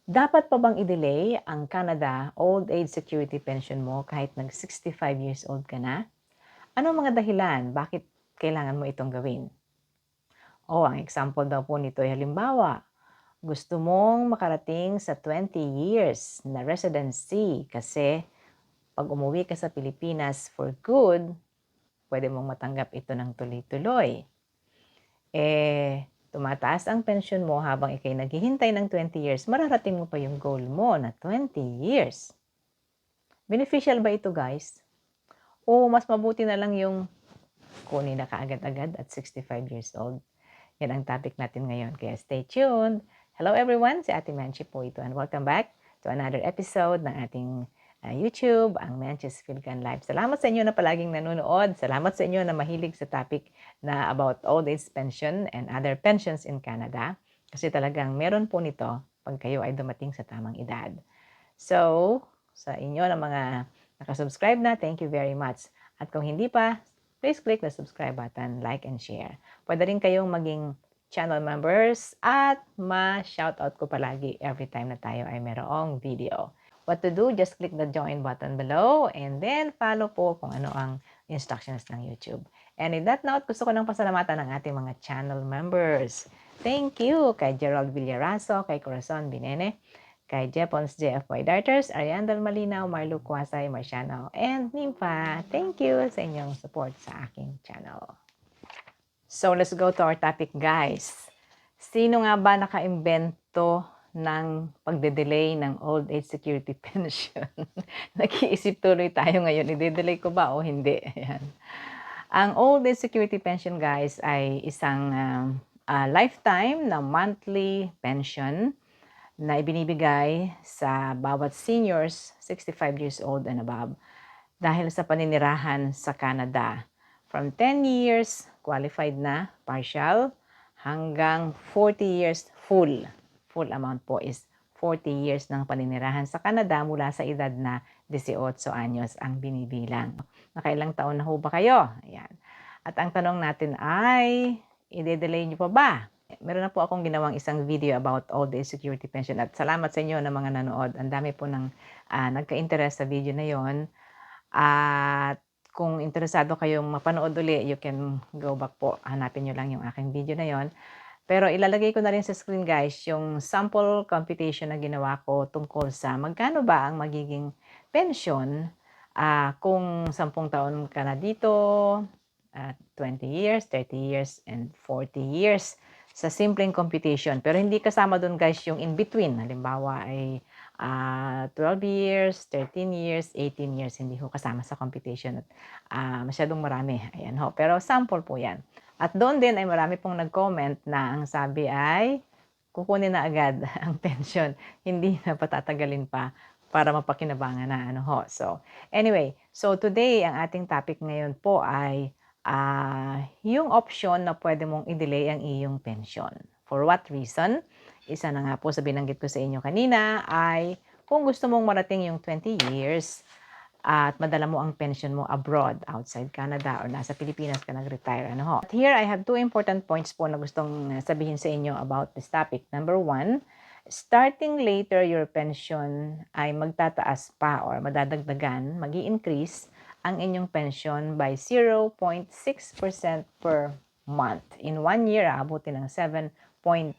Dapat pa bang i-delay ang Canada Old Age Security Pension mo kahit nag-65 years old ka na? Ano ang mga dahilan bakit kailangan mo itong gawin? Ang example daw po nito ay halimbawa, gusto mong makarating sa 20 years na residency kasi pag umuwi ka sa Pilipinas for good, pwede mong matanggap ito ng tuloy-tuloy. Tumataas ang pensyon mo habang ikay naghihintay ng 20 years, mararating mo pa yung goal mo na 20 years. Beneficial ba ito, guys? O mas mabuti na lang yung kunin na kaagad-agad at 65 years old? Yan ang topic natin ngayon, kaya stay tuned. Hello everyone, si Ate Manchi po ito and welcome back to another episode ng ating YouTube, ang Manchi's Philcan Live. Salamat sa inyo na palaging nanonood. Salamat sa inyo na mahilig sa topic na about old age pension and other pensions in Canada. Kasi talagang meron po nito pag kayo ay dumating sa tamang edad. So, sa inyo na mga nakasubscribe na, thank you very much. At kung hindi pa, please click the subscribe button, like and share. Pwede rin kayong maging channel members at ma-shoutout ko palagi every time na tayo ay merong video. What to do, just click the join button below and then follow po kung ano ang instructions ng YouTube. And in that note, gusto ko nang pasalamatan ng ating mga channel members. Thank you kay Gerald Villaraso, kay Corazon Binene, kay Jepons JFY Darters, Ariandal Malinaw, Marlo Kuasay, Marciano, and Nympha. Thank you sa inyong support sa aking channel. So, let's go to our topic, guys. Sino nga ba nakaimbento ng pagde-delay ng old age security pension? Nag-iisip tuloy tayo ngayon, i-delay ko ba o hindi? Ayan. Ang old age security pension, guys, ay isang lifetime na monthly pension na ibinibigay sa bawat seniors 65 years old and above dahil sa paninirahan sa Canada. From 10 years, qualified na, partial, hanggang 40 years, full. Full amount po is 40 years ng paninirahan sa Canada mula sa edad na 18 anyos ang binibilang. Nakailang taon na ho ba kayo? Ayan. At ang tanong natin ay, i-delay nyo pa ba? Meron na po akong ginawang isang video about old age security pension at salamat sa inyo na mga nanood. Ang dami po ng nagka-interest sa video na yon. At kung interesado kayong mapanood uli, you can go back po. Hanapin nyo lang yung aking video na yon. Pero ilalagay ko na rin sa screen, guys, yung sample computation na ginawa ko tungkol sa magkano ba ang magiging pension kung 10 taon ka na dito, 20 years, 30 years, and 40 years sa simpleng computation. Pero hindi kasama doon, guys, yung in-between. Halimbawa ay 12 years, 13 years, 18 years. Hindi ho kasama sa computation. At masyadong marami. Ayan ho. Pero sample po yan. At doon din ay marami pong nag-comment na ang sabi ay kukunin na agad ang pension. Hindi na patatagalin pa para mapakinabangan na. Ano ho. So, anyway. So, today, ang ating topic ngayon po ay yung option na pwede mong i-delay ang iyong pension. For what reason? Isa na nga po sa binanggit ko sa inyo kanina ay kung gusto mong marating yung 20 years at madala mo ang pension mo abroad, outside Canada or nasa Pilipinas ka nag-retire. Ano ho? At here, I have 2 important points po na gustong sabihin sa inyo about this topic. Number 1, starting later your pension ay magtataas pa or madadagdagan, magi-increase ang inyong pension by 0.6% per month. In 1 year, aabutin ng 7.2%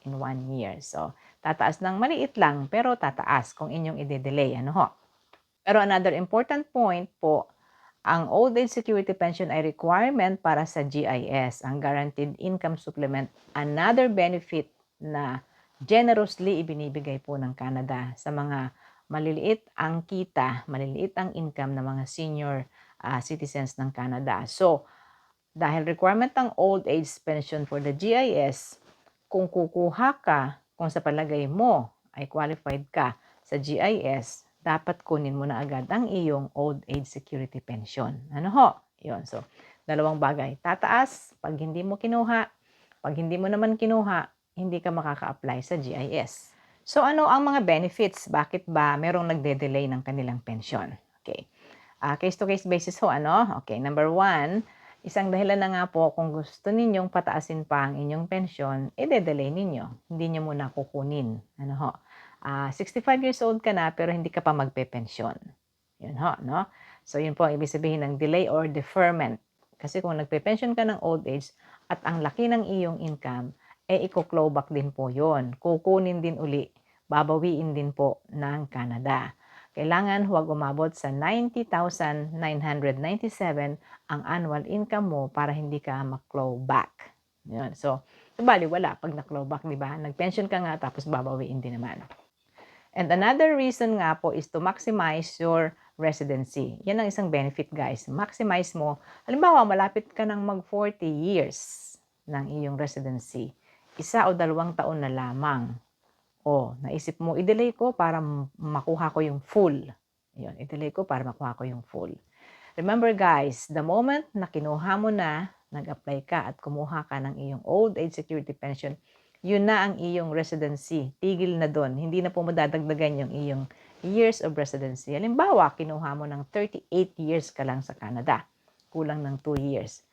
in 1 year. So, tataas ng maliit lang, pero tataas kung inyong i-delay. Ano ho? Pero another important point po, ang old age security pension ay requirement para sa GIS, ang Guaranteed Income Supplement, another benefit na generously ibinibigay po ng Canada sa mga maliliit ang kita, maliliit ang income ng mga senior citizens ng Canada. So, dahil requirement ng old age pension for the GIS, kung kukuha ka, kung sa palagay mo ay qualified ka sa GIS, dapat kunin mo na agad ang iyong old age security pension. Ano ho? Yun. So, dalawang bagay. Tataas pag hindi mo kinuha. Pag hindi mo naman kinuha, hindi ka makaka-apply sa GIS. So, ano ang mga benefits? Bakit ba merong nagde-delay ng kanilang pension? Okay. Case-to-case basis ho, ano? Okay, number 1, Isang dahilan na nga po kung gusto ninyong pataasin pa ang inyong pensyon, ide-delay ninyo. Hindi niyo muna kukunin. 65 years old ka na pero hindi ka pa magpe-pensyon. Yun ho, no? So yun po ang ibig sabihin ng delay or deferment. Kasi kung nagpe-pension ka ng old age at ang laki ng iyong income, i-clawback din po yun. Kukunin din uli, babawiin din po ng Canada. Kailangan huwag umabot sa 90,997 ang annual income mo para hindi ka mag-clawback. Yun. So, bali wala pag na-clawback, di ba? Nag-pension ka nga tapos babawiin din naman. And another reason nga po is to maximize your residency. Yan ang isang benefit, guys. Maximize mo. Halimbawa, malapit ka ng mag 40 years ng iyong residency. 1 o 2 taon na lamang. O, naisip mo, i-delay ko para makuha ko yung full. Yun, i-delay ko para makuha ko yung full. Remember guys, the moment na kinuha mo na, nag-apply ka at kumuha ka ng iyong old age security pension, yun na ang iyong residency. Tigil na doon. Hindi na po madadagdagan yung iyong years of residency. Halimbawa, kinuha mo ng 38 years ka lang sa Canada. Kulang ng 2 years.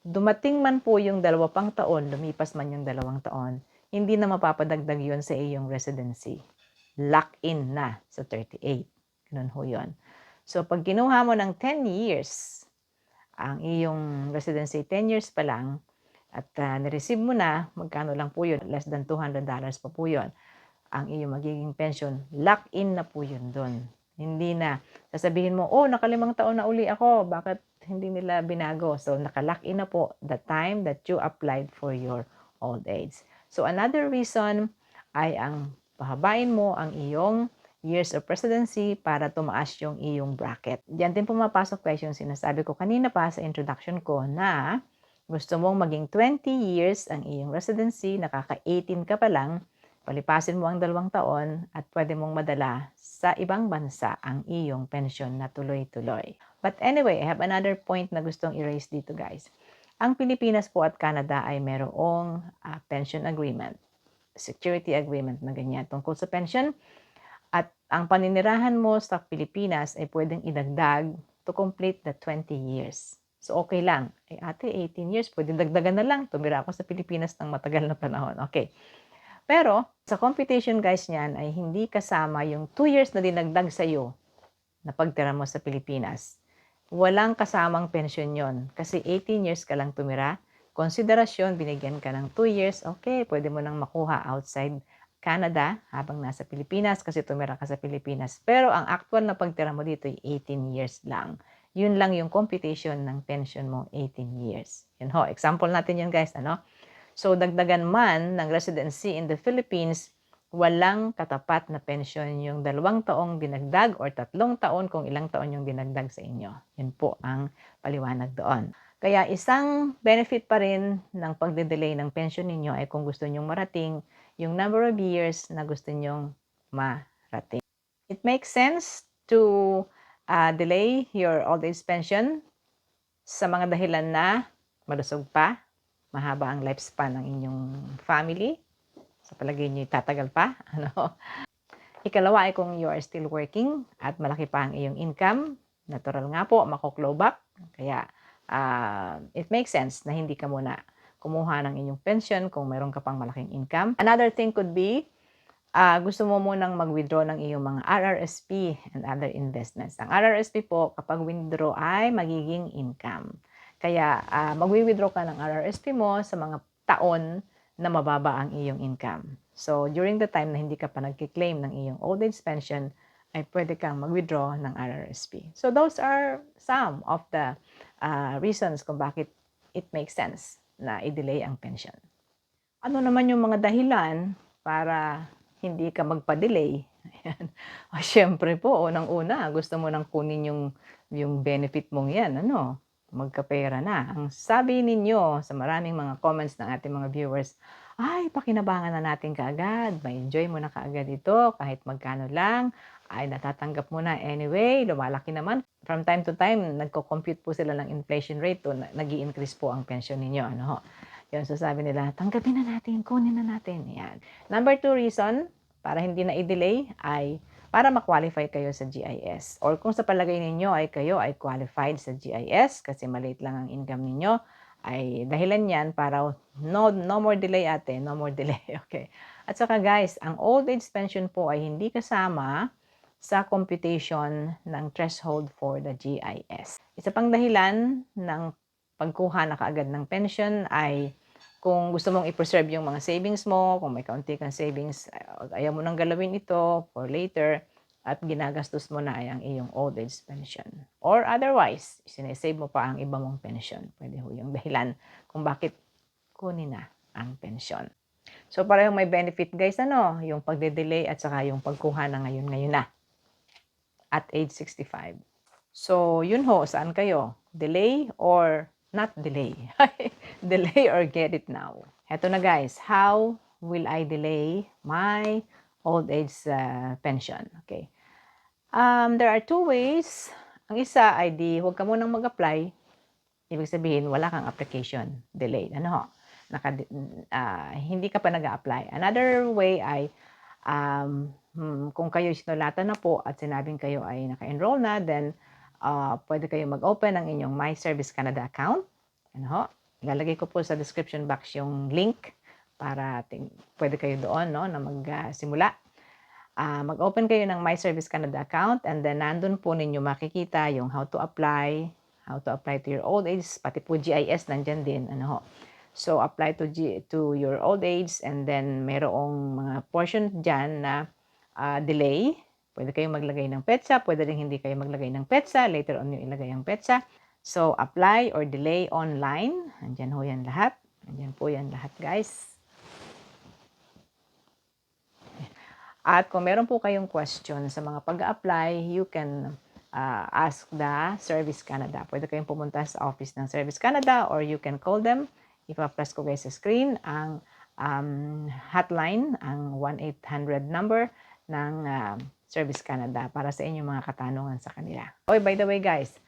Dumating man po yung 2 pang taon, lumipas man yung 2 taon, hindi na mapapadagdag yun sa iyong residency. Lock in na sa 38. Ganun ho yun. So, pag kinuha mo ng 10 years, ang iyong residency 10 years pa lang, at nireceive mo na, magkano lang po yun, less than $200 pa po yun, ang iyong magiging pension, lock in na po yun doon. Hindi na sasabihin mo, oh, naka5 taon na uli ako, bakit hindi nila binago? So, naka-lock in na po the time that you applied for your old age. So, another reason ay ang pahabain mo ang iyong years of residency para tumaas yung iyong bracket. Diyan din pumapasok guys yung sinasabi ko kanina pa sa introduction ko na gusto mong maging 20 years ang iyong residency, nakaka-18 ka pa lang, palipasin mo ang 2 taon at pwede mong madala sa ibang bansa ang iyong pensyon na tuloy-tuloy. But anyway, I have another point na gustong i-raise dito guys. Ang Pilipinas po at Canada ay merong pension agreement, security agreement na ganyan tungkol sa pension. At ang paninirahan mo sa Pilipinas ay pwedeng idagdag to complete the 20 years. So, okay lang. Ate, 18 years, pwedeng dagdagan na lang. Tumira ako sa Pilipinas ng matagal na panahon. Okay. Pero, sa computation guys niyan ay hindi kasama yung 2 years na dinagdag sa'yo na pagtira mo sa Pilipinas. Walang kasamang pensyon yon kasi 18 years ka lang tumira. Konsiderasyon, binigyan ka ng 2 years, okay, pwede mo nang makuha outside Canada habang nasa Pilipinas kasi tumira ka sa Pilipinas. Pero ang actual na pagtira mo dito ay 18 years lang. Yun lang yung computation ng pension mo, 18 years. Yun ho, example natin yun guys, ano? So, dagdagan man ng residency in the Philippines, walang katapat na pension yung 2 taong dinagdag or 3 taon kung ilang taon yung dinagdag sa inyo. Yun po ang paliwanag doon. Kaya isang benefit pa rin ng pagde-delay ng pension ninyo ay kung gusto nyong marating yung number of years na gusto nyong marating. It makes sense to delay your old age pension sa mga dahilan na malusog pa, mahaba ang lifespan ng inyong family, sa palagay nyo tatagal pa. Ikalawa ay kung you are still working at malaki pa ang iyong income, natural nga po, mako-clawback. Kaya it makes sense na hindi ka muna kumuha ng inyong pension kung mayroon ka pang malaking income. Another thing could be, gusto mo munang mag-withdraw ng iyong mga RRSP and other investments. Ang RRSP po, kapag withdraw ay magiging income. Kaya mag-withdraw ka ng RRSP mo sa mga taon na mababa ang iyong income. So, during the time na hindi ka pa nagkiklaim ng iyong old age pension, ay pwede kang mag-withdraw ng RRSP. So, those are some of the reasons kung bakit it makes sense na i-delay ang pension. Ano naman yung mga dahilan para hindi ka magpa-delay? Siyempre po, unang-una, gusto mo nang kunin yung benefit mong yan, magkapera na. Ang sabi ninyo sa maraming mga comments ng ating mga viewers, ay, pakinabangan na natin kaagad. May enjoy mo na kaagad ito. Kahit magkano lang, ay natatanggap mo na. Anyway, lumalaki naman. From time to time, nagko-compute po sila ng inflation rate o nag-i-increase po ang pension ninyo. Yun, so sabi nila, tanggapin na natin, kunin na natin. Yan. Number 2 reason, para hindi na i-delay, ay para ma-qualify kayo sa GIS. Or kung sa palagay ninyo ay kayo ay qualified sa GIS kasi maliit lang ang income ninyo, ay dahilan yan para no more delay ate, no more delay. Okay. At saka guys, ang old age pension po ay hindi kasama sa computation ng threshold for the GIS. Isa pang dahilan ng pagkuha na kaagad ng pension ay kung gusto mong i-preserve yung mga savings mo, kung may kaunti kang savings, ayaw mo nang galawin ito for later, at ginagastos mo na ay ang iyong old age pension. Or otherwise, sinesave mo pa ang iba mong pension. Pwede ho yung dahilan kung bakit kunin na ang pension. So, parehong may benefit guys, yung pagde-delay at saka yung pagkuha na ngayon na at age 65. So, yun ho, saan kayo? Delay or not delay? Delay or get it now? Heto na guys, how will I delay my old age pension? Okay. There are two ways. Ang isa ay huwag ka munang mag-apply. Ibig sabihin, wala kang application. Delayed. Hindi ka pa nag-a-apply. Another way ay kung kayo sinulatan na po at sinabing kayo ay naka-enroll na, then pwede kayo mag-open ng inyong My Service Canada account. Ilalagay ko po sa description box yung link para pwede kayo doon na magsimula. Mag-open kayo ng My Service Canada account and then nandun po ninyo makikita yung how to apply to your old age, pati po GIS nandyan din. So, apply to your old age and then merong mga portion dyan na delay. Pwede kayong maglagay ng petsa, pwede rin hindi kayo maglagay ng petsa. Later on yung ilagay ang petsa. So, apply or delay online. Andyan ho yan lahat. Andyan po yan lahat, guys. At kung meron po kayong question sa mga pag-apply, you can ask the Service Canada. Pwede kayong pumunta sa office ng Service Canada or you can call them. Ipa-press ko guys sa screen ang hotline, ang 1-800 number ng Service Canada para sa inyong mga katanungan sa kanila. Oh, by the way guys,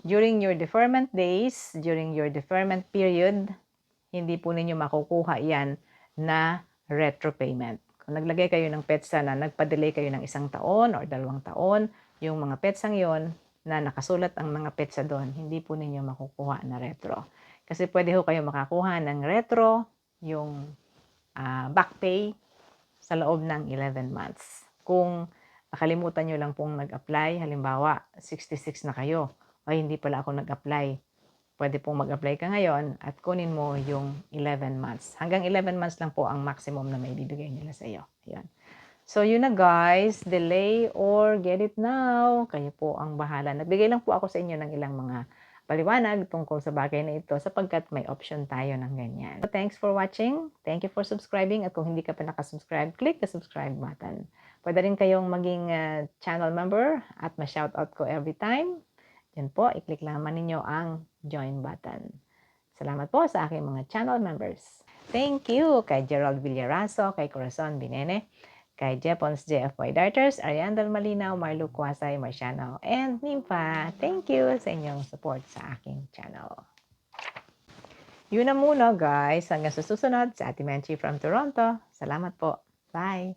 during your deferment days, during your deferment period, hindi po ninyo makukuha yan na retro payment. Kung naglagay kayo ng petsa na nagpa-delay kayo ng 1 taon or 2 taon, yung mga petsang yon na nakasulat ang mga petsa doon, hindi po ninyo makukuha na retro. Kasi pwede ho kayo makakuha ng retro, yung back pay sa loob ng 11 months. Kung nakalimutan nyo lang pong nag-apply, halimbawa 66 na kayo, ay hindi pala ako nag-apply. Pwede pong mag-apply ka ngayon at kunin mo yung 11 months. Hanggang 11 months lang po ang maximum na may bibigay nila sa iyo. Ayan. So, yun na guys. Delay or get it now. Kayo po ang bahala. Nagbigay lang po ako sa inyo ng ilang mga paliwanag tungkol sa bagay na ito sapagkat may option tayo ng ganyan. So, thanks for watching. Thank you for subscribing. At kung hindi ka pa nakasubscribe, click the subscribe button. Pwede rin kayong maging channel member at ma-shoutout ko every time. Yan po, i-click lang naman ninyo ang join button. Salamat po sa aking mga channel members. Thank you kay Gerald Villaraso, kay Corazon Binene, kay Jepons JFY Darters, Ariandal Malinaw, Marlo Kwasay, Marciano, and Nympha. Thank you sa inyong support sa aking channel. Yun na muna guys. Hanggang sa susunod sa Ate Menchi from Toronto. Salamat po. Bye!